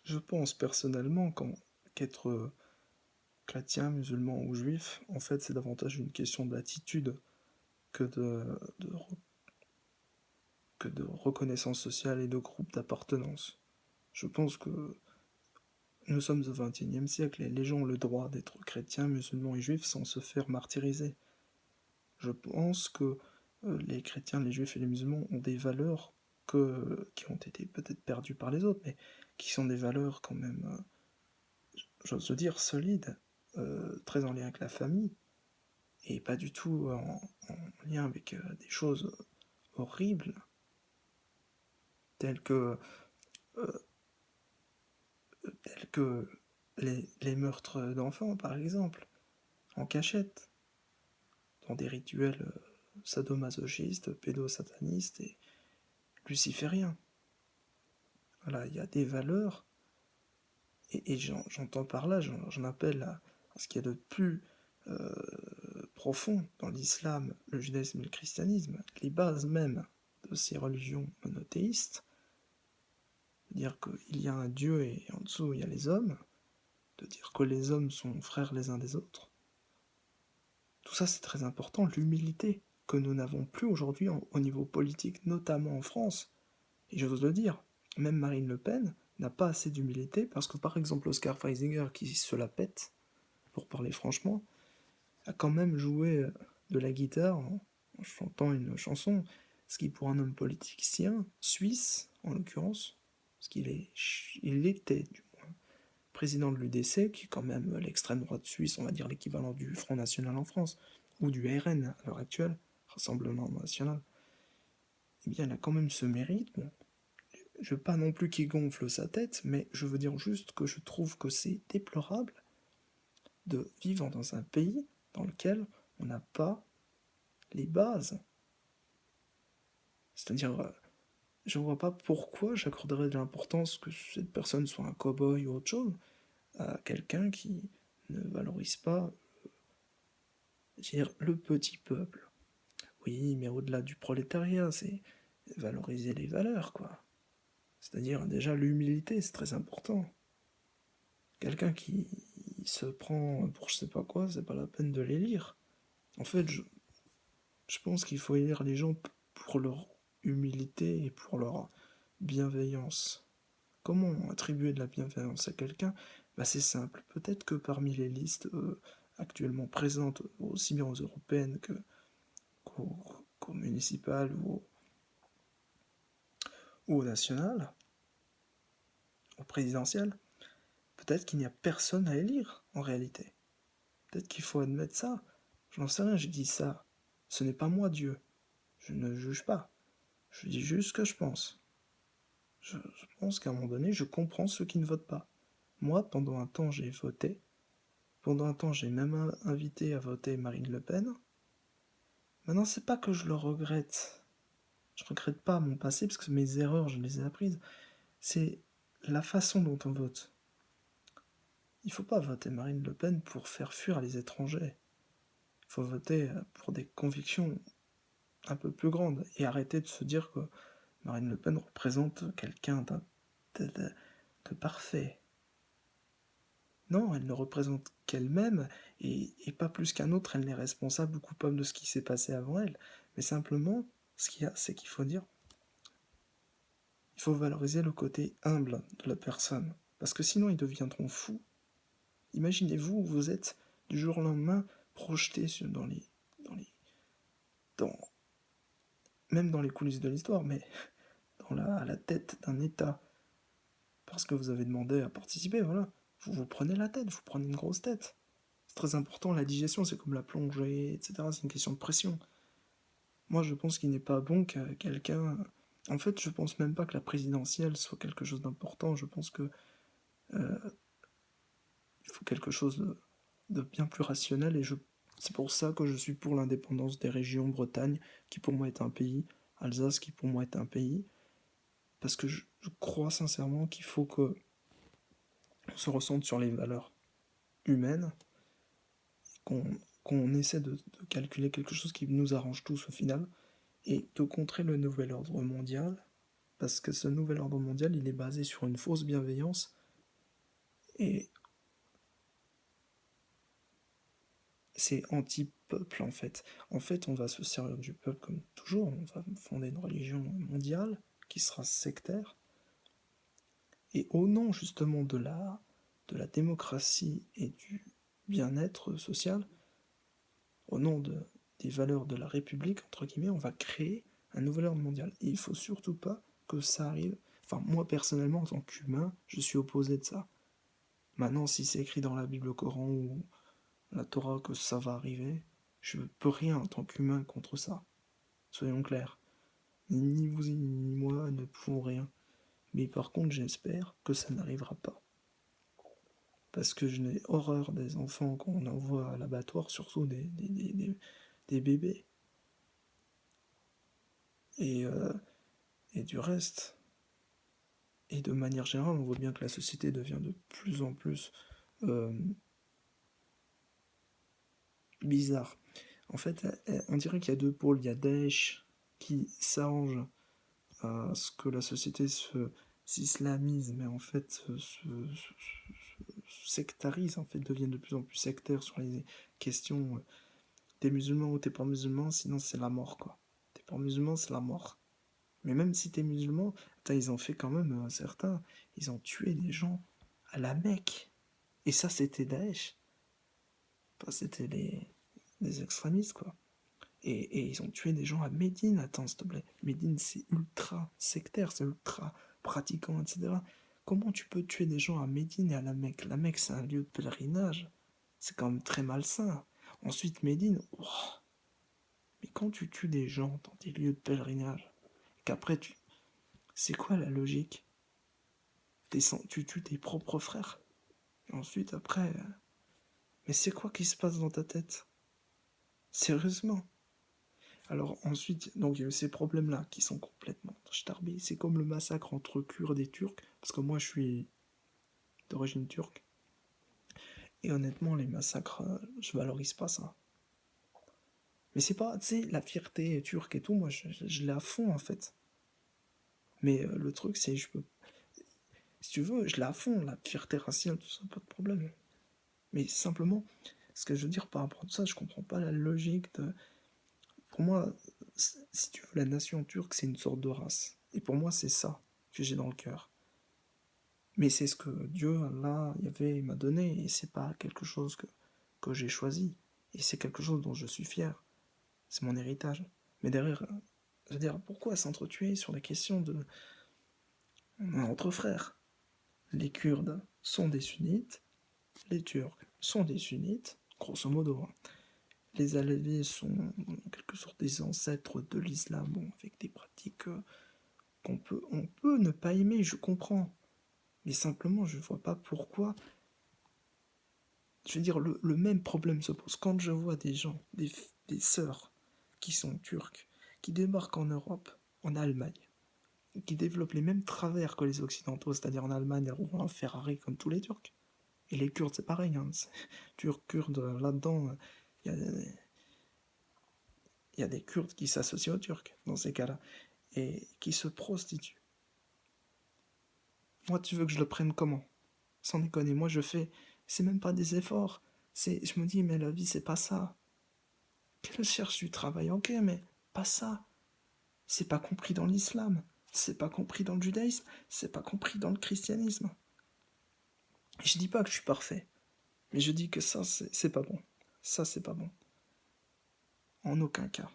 Je pense personnellement qu'être chrétien, musulman ou juif, en fait, c'est davantage une question d'attitude que de reconnaissance sociale et de groupe d'appartenance. Je pense que nous sommes au XXIe siècle et les gens ont le droit d'être chrétiens, musulmans et juifs sans se faire martyriser. Je pense que les chrétiens, les juifs et les musulmans ont des valeurs qui ont été peut-être perdues par les autres, mais qui sont des valeurs quand même, j'ose le dire, solides, très en lien avec la famille, et pas du tout en lien avec des choses horribles, telles que, euh, telles que les meurtres d'enfants, par exemple, en cachette, dans des rituels sadomasochistes, pédosatanistes et lucifériens. Voilà, il y a des valeurs, et j'entends par là, j'en appelle à ce qu'il y a de plus euh, profond dans l'islam, le judaïsme et le christianisme, les bases même de ces religions monothéistes, de dire qu'il y a un Dieu et en dessous il y a les hommes, de dire que les hommes sont frères les uns des autres. Tout ça c'est très important, l'humilité que nous n'avons plus aujourd'hui au niveau politique, notamment en France. Et j'ose le dire, même Marine Le Pen n'a pas assez d'humilité parce que par exemple Oscar Freisinger, qui se la pète, pour parler franchement, a quand même joué de la guitare en chantant une chanson, ce qui pour un homme politicien, suisse en l'occurrence, parce il était du moins président de l'UDC, qui est quand même l'extrême droite suisse, on va dire l'équivalent du Front National en France, ou du RN à l'heure actuelle, Rassemblement National, eh bien il a quand même ce mérite. Bon, je veux pas non plus qu'il gonfle sa tête, mais je veux dire juste que je trouve que c'est déplorable de vivre dans un pays dans lequel on n'a pas les bases. C'est-à-dire, je vois pas pourquoi j'accorderais de l'importance que cette personne soit un cow-boy ou autre chose à quelqu'un qui ne valorise pas, je veux dire, le petit peuple. Oui, mais au-delà du prolétariat, c'est valoriser les valeurs, quoi. C'est-à-dire, déjà, l'humilité, c'est très important. Quelqu'un qui se prend pour je sais pas quoi, c'est pas la peine de les lire. En fait, je pense qu'il faut élire les gens pour leur humilité et pour leur bienveillance. Comment attribuer de la bienveillance à quelqu'un? Bah c'est simple. Peut-être que parmi les listes actuellement présentes, aussi bien aux européennes qu'aux, qu'aux municipales ou aux nationales, aux présidentielles, peut-être qu'il n'y a personne à élire en réalité. Peut-être qu'il faut admettre ça. Je n'en sais rien, je dis ça. Ce n'est pas moi Dieu. Je ne juge pas. Je dis juste ce que je pense. Je pense qu'à un moment donné, je comprends ceux qui ne votent pas. Moi, pendant un temps, j'ai voté. Pendant un temps, j'ai même invité à voter Marine Le Pen. Maintenant, c'est pas que je le regrette. Je regrette pas mon passé parce que mes erreurs, je les ai apprises. C'est la façon dont on vote. Il faut pas voter Marine Le Pen pour faire fuir les étrangers. Il faut voter pour des convictions un peu plus grandes et arrêter de se dire que Marine Le Pen représente quelqu'un de, de, de parfait. Non, elle ne représente qu'elle-même, et pas plus qu'un autre, elle n'est responsable ou coupable de ce qui s'est passé avant elle. Mais simplement, ce qu'il y a, c'est qu'il faut dire, il faut valoriser le côté humble de la personne. Parce que sinon, ils deviendront fous. Imaginez-vous, vous êtes du jour au lendemain projeté dans les, dans, même dans les coulisses de l'histoire, mais à la tête d'un État, parce que vous avez demandé à participer, voilà. Vous prenez la tête, vous prenez une grosse tête. C'est très important, la digestion, c'est comme la plongée, etc. C'est une question de pression. Moi, je pense qu'il n'est pas bon que quelqu'un. En fait, je pense même pas que la présidentielle soit quelque chose d'important. Je pense que il faut quelque chose de bien plus rationnel, et c'est pour ça que je suis pour l'indépendance des régions, Bretagne, qui pour moi est un pays, Alsace, qui pour moi est un pays, parce que je crois sincèrement qu'il faut que on se ressente sur les valeurs humaines, qu'on qu'on essaie de calculer quelque chose qui nous arrange tous au final, et de contrer le nouvel ordre mondial, parce que ce nouvel ordre mondial, il est basé sur une fausse bienveillance, Et c'est anti-peuple, en fait. En fait, on va se servir du peuple comme toujours, on va fonder une religion mondiale qui sera sectaire, et au nom justement de la démocratie et du bien-être social, au nom des valeurs de la République, entre guillemets, on va créer un nouvel ordre mondial. Et il faut surtout pas que ça arrive. Enfin, moi personnellement, en tant qu'humain, je suis opposé de ça. Maintenant, si c'est écrit dans la Bible, le Coran ou la Torah que ça va arriver, je peux rien en tant qu'humain contre ça. Soyons clairs. Ni vous ni moi ne pouvons rien. Mais par contre, j'espère que ça n'arrivera pas. Parce que je n'ai horreur des enfants qu'on envoie à l'abattoir, surtout des bébés. Et, euh, et du reste. Et de manière générale, on voit bien que la société devient de plus en plus bizarre. En fait, on dirait qu'il y a deux pôles. Il y a Daesh qui s'arrange à ce que la société s'islamise, mais en fait se sectarise, en fait, devient de plus en plus sectaire sur les questions. T'es musulman ou t'es pas musulman, sinon c'est la mort, quoi. T'es pas musulman, c'est la mort. Mais même si t'es musulman, ils ont fait quand même certains, ils ont tué des gens à la Mecque. Et ça, c'était Daesh. Enfin, c'était les extrémistes, quoi. Et ils ont tué des gens à Médine, attends, s'il te plaît. Médine, c'est ultra sectaire, c'est ultra pratiquant, etc. Comment tu peux tuer des gens à Médine et à la Mecque? La Mecque, c'est un lieu de pèlerinage. C'est quand même très malsain. Ensuite, Médine, oh, mais quand tu tues des gens dans des lieux de pèlerinage, et qu'après tu. C'est quoi la logique? Tu tues tes propres frères. Et ensuite, après. Mais c'est quoi qui se passe dans ta tête? Sérieusement? Alors ensuite, donc il y a eu ces problèmes-là qui sont complètement starbés. C'est comme le massacre entre Kurdes et Turcs, parce que moi je suis d'origine turque. Et honnêtement, les massacres, je valorise pas ça. Mais c'est pas, tu sais, la fierté turque et tout, moi je l'ai à fond en fait. Mais le truc c'est, je peux, si tu veux, je l'ai à fond, la fierté raciale, tout ça, pas de problème. Mais simplement, ce que je veux dire par rapport à tout ça, je comprends pas la logique de. Pour moi, si tu veux, la nation turque, c'est une sorte de race. Et pour moi, c'est ça que j'ai dans le cœur. Mais c'est ce que Dieu, Allah, Yahvé m'a donné, et c'est pas quelque chose que j'ai choisi. Et c'est quelque chose dont je suis fier. C'est mon héritage. Mais derrière, je veux dire, pourquoi s'entretuer sur les questions de. Entre frères? Les Kurdes sont des sunnites, les Turcs sont des sunnites, grosso modo. Les Alevis sont en quelque sorte des ancêtres de l'islam, bon, avec des pratiques on peut ne pas aimer, je comprends. Mais simplement, je vois pas pourquoi. Je veux dire, le même problème se pose quand je vois des gens, des sœurs qui sont turques, qui débarquent en Europe, en Allemagne, qui développent les mêmes travers que les Occidentaux, c'est-à-dire en Allemagne, elles roulent un Ferrari comme tous les Turcs. Et les Kurdes, c'est pareil. Hein. Turcs, Kurdes, là-dedans, il y a des Kurdes qui s'associent aux Turcs, dans ces cas-là, et qui se prostituent. Moi, tu veux que je le prenne comment? Sans déconner, moi je fais. C'est même pas des efforts. Je me dis, mais la vie, c'est pas ça. Qu'elle cherche du travail, ok, mais pas ça. C'est pas compris dans l'islam. C'est pas compris dans le judaïsme. C'est pas compris dans le christianisme. Et je dis pas que je suis parfait. Mais je dis que ça, c'est pas bon. Ça, c'est pas bon. En aucun cas.